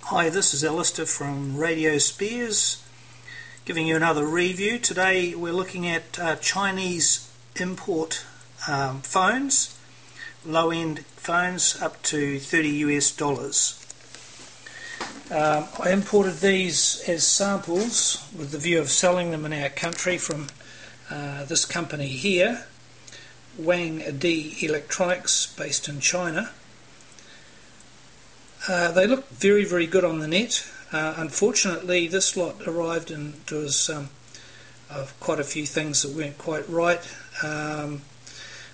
Hi, this is Alistair from Radio Spears, giving you another review. Today we're looking at Chinese import phones, low-end phones up to $30 US. I imported these as samples with the view of selling them in our country from this company here, xvid Electronics, based in China. They look very, very good on the net. Unfortunately, this lot arrived and there was quite a few things that weren't quite right.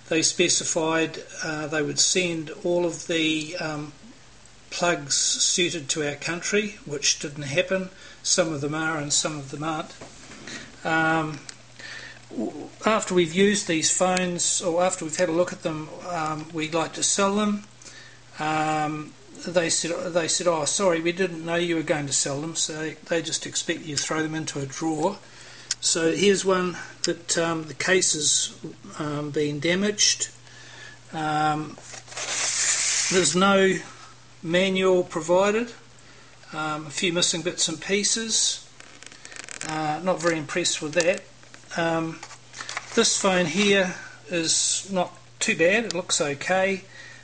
They specified they would send all of the plugs suited to our country, which didn't happen. Some of them are and some of them aren't. After we've used these phones, or after we've had a look at them, we'd like to sell them. They said, oh, sorry, we didn't know you were going to sell them, so they just expect you to throw them into a drawer. So here's one that the case has been damaged. There's no manual provided, a few missing bits and pieces. Not very impressed with that. This phone here is not too bad, it looks okay.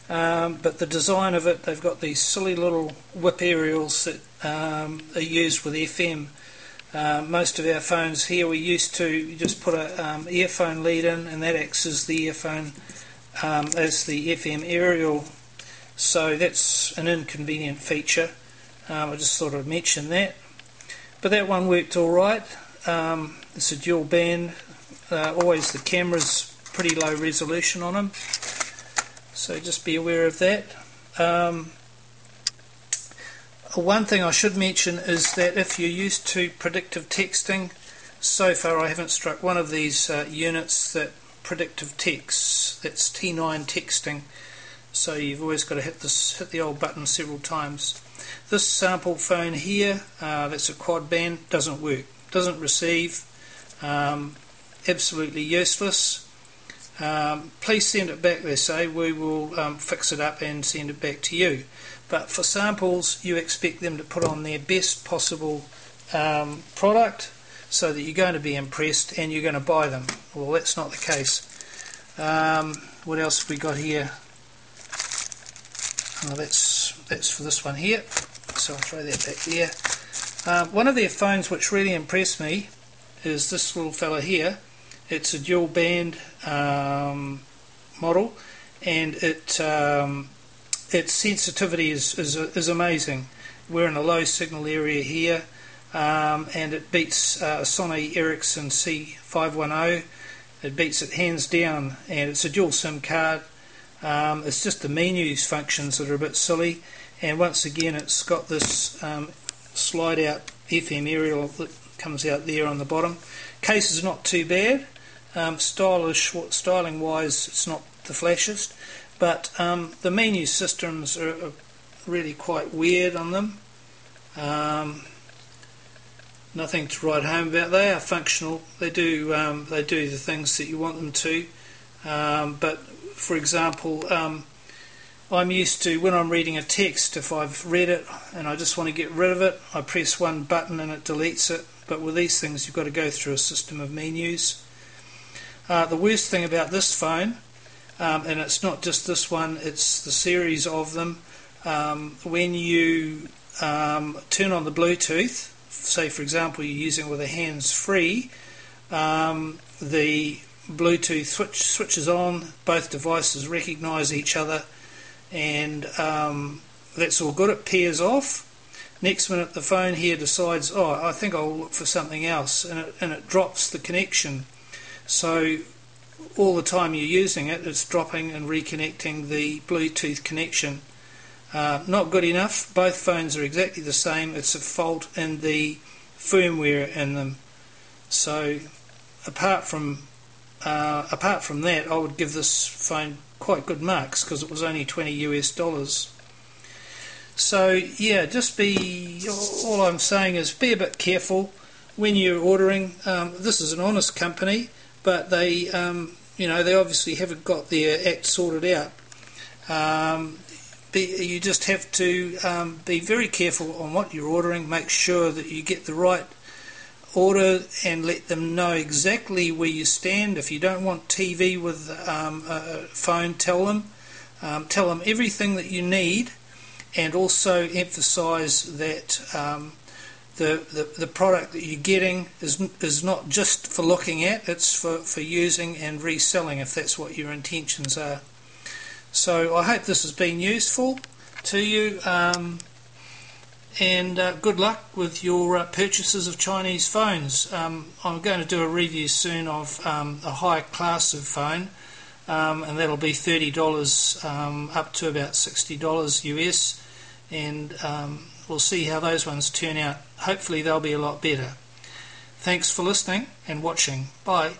But the design of it, they've got these silly little whip aerials that are used with FM. Most of our phones here, we used to just put a earphone lead in, and that acts as the earphone, as the FM aerial. So that's an inconvenient feature. I just thought I'd mention that. But that one worked all right. It's a dual band. Always the camera's pretty low resolution on them. So just be aware of that. One thing I should mention is that if you're used to predictive texting, so far I haven't struck one of these units that predictive texts. That's T9 texting. So you've always got to hit the old button several times. This sample phone here, that's a quad band, doesn't work. Doesn't receive. Absolutely useless. Please send it back, they say. We will fix it up and send it back to you. But for samples, you expect them to put on their best possible product so that you're going to be impressed and you're going to buy them. Well, that's not the case. What else have we got here? Oh, that's for this one here, so I'll throw that back there. One of their phones which really impressed me is this little fella here. It's a dual band model, and its sensitivity is amazing. We're in a low signal area here, and it beats Sony Ericsson C510. It beats it hands down, and it's a dual SIM card. It's just the menus functions that are a bit silly, and once again it's got this slide out FM aerial that comes out there on the bottom. Case is not too bad. Styling wise, it's not the flashiest, but the menu systems are really quite weird on them. Nothing to write home about. They are functional. They do the things that you want them to. But for example, I'm used to, when I'm reading a text, if I've read it and I just want to get rid of it, I press one button and it deletes it. But with these things, you've got to go through a system of menus. The worst thing about this phone, and it's not just this one, it's the series of them, when you turn on the Bluetooth, say for example you're using it with a hands-free, the Bluetooth switches on, both devices recognise each other, and that's all good. It pairs off. Next minute the phone here decides, oh, I think I'll look for something else, and it drops the connection. So all the time you're using it, it's dropping and reconnecting the Bluetooth connection. Not good enough. Both phones are exactly the same. It's a fault in the firmware in them. So apart from that, I would give this phone quite good marks because it was only $20 US. So yeah, all I'm saying is be a bit careful when you're ordering. This is an honest company, but they obviously haven't got their act sorted out. you just have to be very careful on what you're ordering. Make sure that you get the right order and let them know exactly where you stand. If you don't want TV with a phone, tell them everything that you need, and also emphasize that the product that you're getting is not just for looking at, it's for using and reselling, if that's what your intentions are. So I hope this has been useful to you, and good luck with your purchases of Chinese phones. I'm going to do a review soon of a high class of phone, and that'll be $30 up to about $60 US, and we'll see how those ones turn out. Hopefully they'll be a lot better. Thanks for listening and watching. Bye.